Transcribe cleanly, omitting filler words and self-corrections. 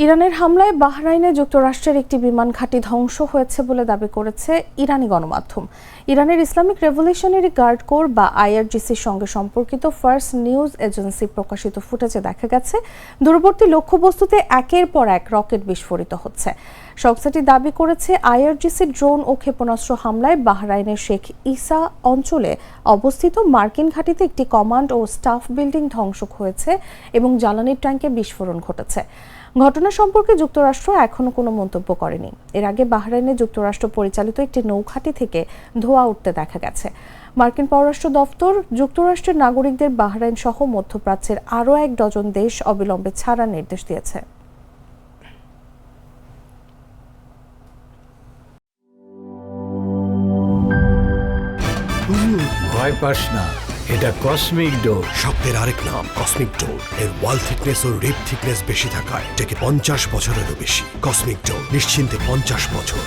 ইরানের হামলায় বাহরাইনে যুক্তরাষ্ট্রের একটি বিমান ঘাঁটি ধ্বংস হয়েছে বলে দাবি করেছে ইরানি গণমাধ্যম। ইরানের ইসলামিক রেভলিউশনারি গার্ড কোর বা আইআরজিসির সঙ্গে সম্পর্কিত ফার্স্ট নিউজ এজেন্সি প্রকাশিত ফুটেজে দেখা গেছে দূরবর্তী লক্ষ্যবস্তুতে একের পর এক রকেট বিস্ফোরিত হচ্ছে। সংস্থাটি দাবি করেছে আইআরজিসির ড্রোন ও ক্ষেপণাস্ত্র হামলায় বাহরাইনের শেখ ইসা অঞ্চলে অবস্থিত মার্কিন ঘাঁটিতে একটি কমান্ড ও স্টাফ বিল্ডিং ধ্বংস হয়েছে এবং জ্বালানির ট্যাঙ্কে বিস্ফোরণ ঘটেছে। ঘটনা সম্পর্কে যুক্তরাষ্ট্র এখনো কোনো মন্তব্য করেনি। এর আগে বাহরাইনে যুক্তরাষ্ট্র পরিচালিত একটি নৌঘাঁটি থেকে ধোঁয়া উঠতে দেখা গেছে। মার্কিন পররাষ্ট্র দপ্তর যুক্তরাষ্ট্রের নাগরিকদের বাহরাইন সহ মধ্যপ্রাচ্যের আরও 1 ডজন দেশ অবিলম্বে ছাড়ার নির্দেশ দিয়েছে। ভয় পাস না, এটা কসমিক ডোজ। শব্দের আরেক নাম কসমিক ডোর। এর ওয়াল থিকনেস ও রিপ থিকনেস বেশি থাকায় এটাকে 50 বছরেরও বেশি। কসমিক ডোর, নিশ্চিন্তে 50 বছর।